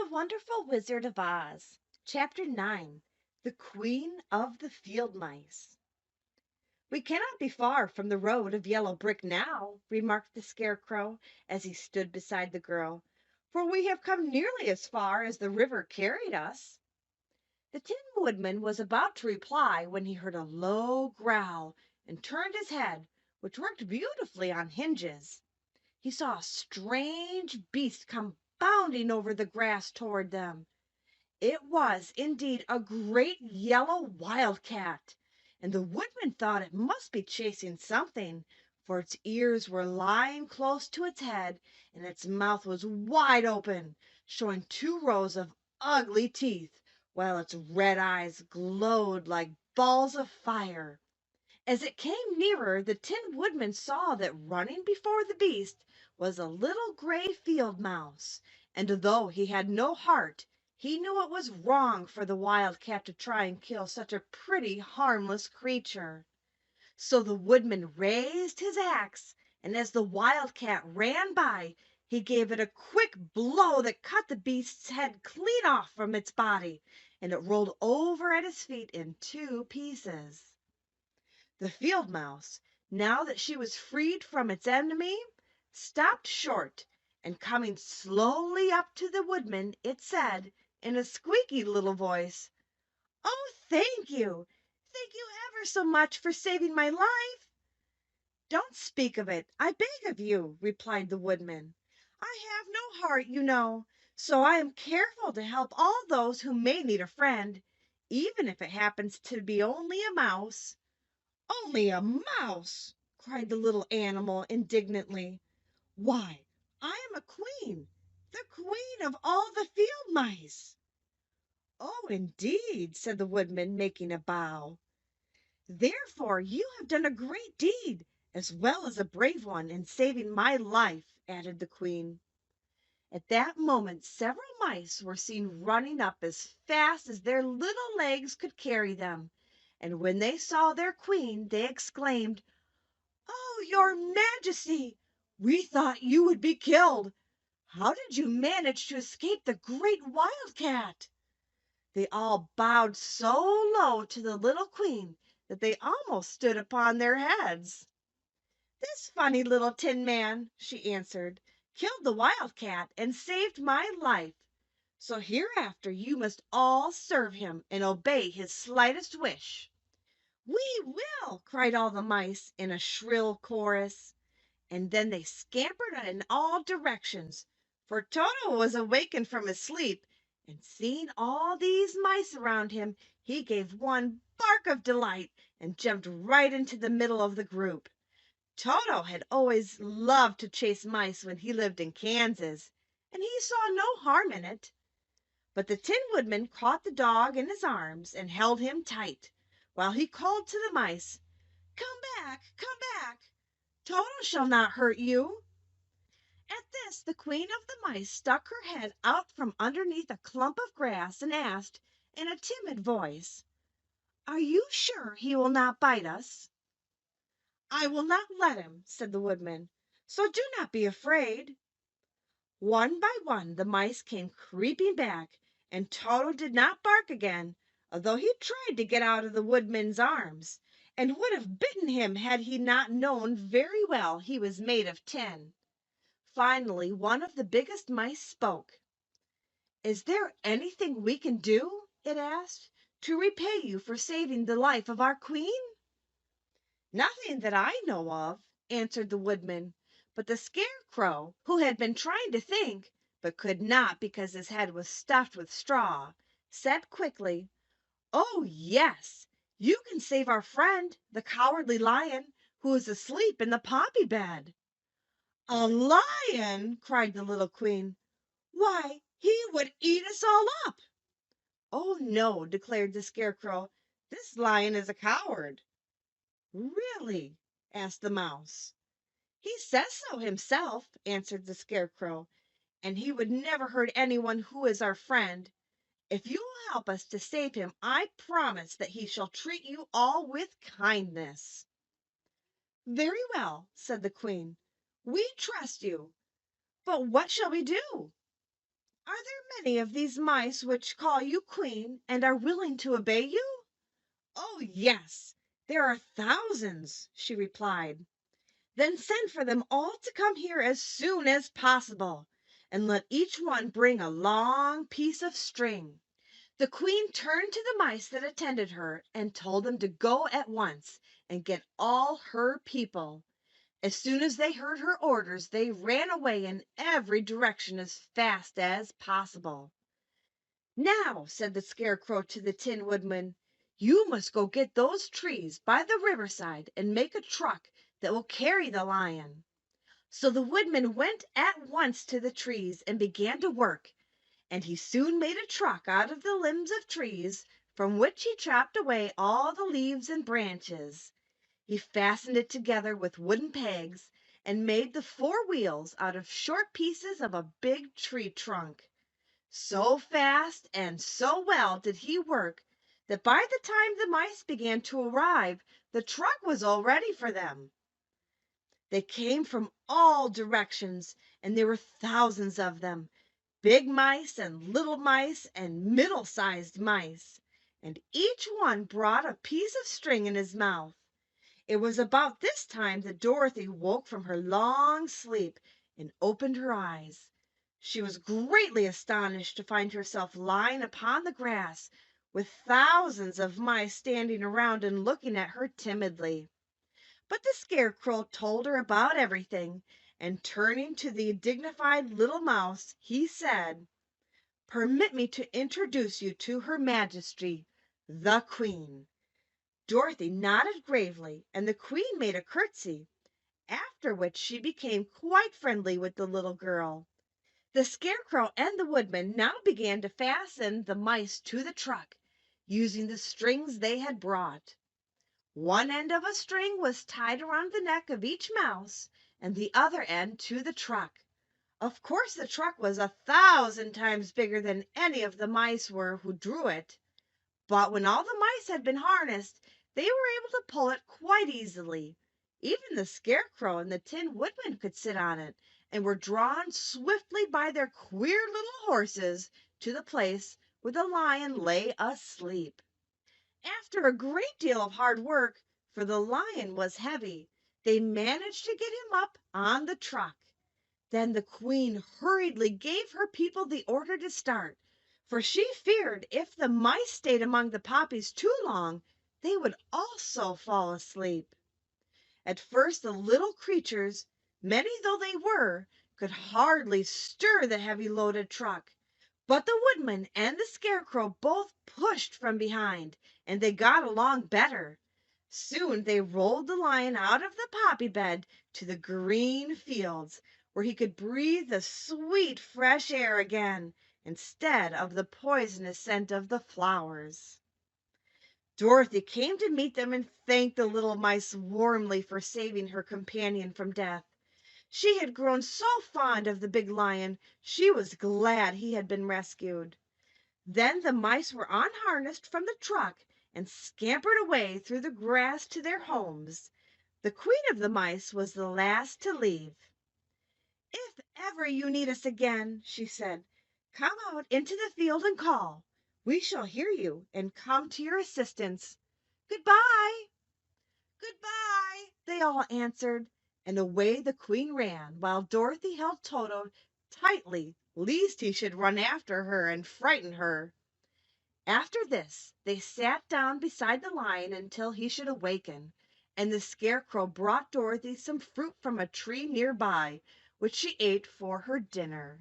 The Wonderful Wizard of Oz, Chapter 9, The Queen of the Field Mice. "We cannot be far from the road of yellow brick now," remarked the Scarecrow as he stood beside the girl, "for we have come nearly as far as the river carried us." The Tin Woodman was about to reply when he heard a low growl and turned his head, which worked beautifully on hinges. He saw a strange beast come bounding over the grass toward them. It was indeed a great yellow wildcat, and the woodman thought it must be chasing something, for its ears were lying close to its head, and its mouth was wide open, showing two rows of ugly teeth, while its red eyes glowed like balls of fire. As it came nearer, the Tin Woodman saw that running before the beast was a little gray field mouse, and though he had no heart, he knew it was wrong for the wildcat to try and kill such a pretty, harmless creature. So the woodman raised his axe, and as the wildcat ran by, he gave it a quick blow that cut the beast's head clean off from its body, and it rolled over at his feet in two pieces. The field mouse, now that she was freed from its enemy, stopped short, and coming slowly up to the woodman, it said, in a squeaky little voice, "Oh, thank you! Thank you ever so much for saving my life." "Don't speak of it, I beg of you," replied the woodman. "I have no heart, you know, so I am careful to help all those who may need a friend, even if it happens to be only a mouse." "Only a mouse!" cried the little animal indignantly. "Why, I am a queen, the queen of all the field mice." "Oh, indeed," said the woodman, making a bow. "Therefore you have done a great deed, as well as a brave one, in saving my life," added the queen. At that moment several mice were seen running up as fast as their little legs could carry them, and when they saw their queen they exclaimed, "Oh, your Majesty! We thought you would be killed. How did you manage to escape the great wildcat?" They all bowed so low to the little queen that they almost stood upon their heads. "This funny little tin man," she answered, "killed the wildcat and saved my life. So hereafter you must all serve him and obey his slightest wish." "We will!" cried all the mice in a shrill chorus. And then they scampered in all directions, for Toto was awakened from his sleep, and seeing all these mice around him, he gave one bark of delight and jumped right into the middle of the group. Toto had always loved to chase mice when he lived in Kansas, and he saw no harm in it. But the Tin Woodman caught the dog in his arms and held him tight, while he called to the mice, "Come back, come back! Toto shall not hurt you." At this the queen of the mice stuck her head out from underneath a clump of grass and asked, in a timid voice, "Are you sure he will not bite us?" "I will not let him," said the woodman, "so do not be afraid." One by one the mice came creeping back, and Toto did not bark again, although he tried to get out of the woodman's arms, and would have bitten him had he not known very well he was made of tin. Finally one of the biggest mice spoke. "Is there anything we can do," it asked, "to repay you for saving the life of our queen?" "Nothing that I know of," answered the woodman, but the Scarecrow, who had been trying to think, but could not because his head was stuffed with straw, said quickly, "Oh, yes, you can save our friend, the Cowardly Lion, who is asleep in the poppy bed." "A lion!" cried the little queen. "Why, he would eat us all up." "Oh, no," declared the Scarecrow, "this lion is a coward." "Really?" asked the mouse. "He says so himself," answered the Scarecrow, "and he would never hurt anyone who is our friend. If you will help us to save him, I promise that he shall treat you all with kindness." "Very well," said the queen. "We trust you. But what shall we do?" Are there many of these mice which call you queen and are willing to obey you? Oh, yes, there are thousands, she replied. Then send for them all to come here as soon as possible, and let each one bring a long piece of string. The queen turned to the mice that attended her and told them to go at once and get all her people. As soon as they heard her orders, they ran away in every direction as fast as possible. "Now," said the Scarecrow to the Tin Woodman, "you must go get those trees by the riverside and make a truck that will carry the lion." So the Woodman went at once to the trees and began to work, and he soon made a truck out of the limbs of trees, from which he chopped away all the leaves and branches. He fastened it together with wooden pegs and made the four wheels out of short pieces of a big tree trunk. So fast and so well did he work that by the time the mice began to arrive, the truck was all ready for them. They came from all directions, and there were thousands of them, big mice and little mice and middle-sized mice, and each one brought a piece of string in his mouth. It was about this time that Dorothy woke from her long sleep and opened her eyes. She was greatly astonished to find herself lying upon the grass, with thousands of mice standing around and looking at her timidly. But the Scarecrow told her about everything, and turning to the dignified little mouse, he said, "Permit me to introduce you to Her Majesty, the Queen." Dorothy nodded gravely, and the Queen made a curtsy, after which she became quite friendly with the little girl. The Scarecrow and the Woodman now began to fasten the mice to the truck, using the strings they had brought. One end of a string was tied around the neck of each mouse, and the other end to the truck. Of course the truck was 1,000 times bigger than any of the mice were who drew it, but when all the mice had been harnessed, they were able to pull it quite easily. Even the Scarecrow and the Tin Woodman could sit on it, and were drawn swiftly by their queer little horses to the place where the lion lay asleep. After a great deal of hard work, for the lion was heavy, they managed to get him up on the truck. Then the Queen hurriedly gave her people the order to start, for she feared if the mice stayed among the poppies too long, they would also fall asleep. At first the little creatures, many though they were, could hardly stir the heavy loaded truck. But the Woodman and the Scarecrow both pushed from behind, and they got along better. Soon they rolled the lion out of the poppy bed to the green fields, where he could breathe the sweet fresh air again, instead of the poisonous scent of the flowers. Dorothy came to meet them and thanked the little mice warmly for saving her companion from death. She had grown so fond of the big lion, she was glad he had been rescued. Then the mice were unharnessed from the truck and scampered away through the grass to their homes. The Queen of the Mice was the last to leave. "If ever you need us again," she said, "come out into the field and call. We shall hear you and come to your assistance. Goodbye." "Goodbye," they all answered, and away the Queen ran, while Dorothy held Toto tightly lest he should run after her and frighten her. After this they sat down beside the lion until he should awaken, and the Scarecrow brought Dorothy some fruit from a tree near by, which she ate for her dinner.